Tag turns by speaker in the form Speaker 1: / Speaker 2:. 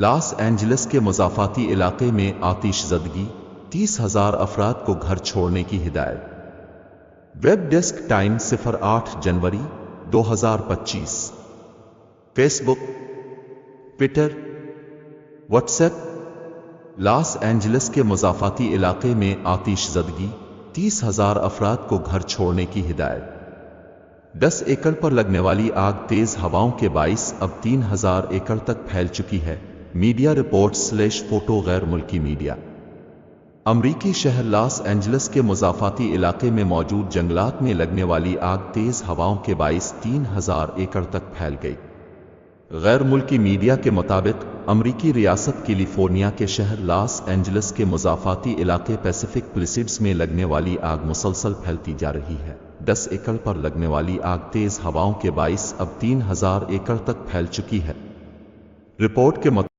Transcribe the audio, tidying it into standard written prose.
Speaker 1: لاس Angeles کے مضافاتی علاقے میں آتش زدگی، 30,000 افراد کو گھر چھوڑنے کی ہدایت۔ ویب ڈیسک ٹائم 08 جنوری 2025۔ Facebook, Twitter, WhatsApp. Los Angeles کے مضافاتی علاقے میں آتش زدگی، 30,000 افراد کو گھر چھوڑنے کی ہدایت۔ 10 ایکڑ پر لگنے والی آگ تیز ہواؤں کے باعث اب 3,000 ایکڑ تک پھیل چکی ہے، میڈیا رپورٹس فوٹو۔ غیر ملکی میڈیا۔ امریکی شہر لاس اینجلس کے مضافاتی علاقے میں موجود جنگلات میں لگنے والی آگ تیز ہواؤں کے باعث 3,000 ایکڑ تک پھیل گئی۔ غیر ملکی میڈیا کے مطابق امریکی ریاست کیلیفورنیا کے شہر لاس اینجلس کے مضافاتی علاقے پیسیفک پلیسیڈز میں لگنے والی آگ مسلسل پھیلتی جا رہی ہے۔ 10 ایکڑ پر لگنے والی آگ تیز ہواؤں کے باعث اب 3,000 ایکڑ تک پھیل چکی ہے۔ رپورٹ کے مطابق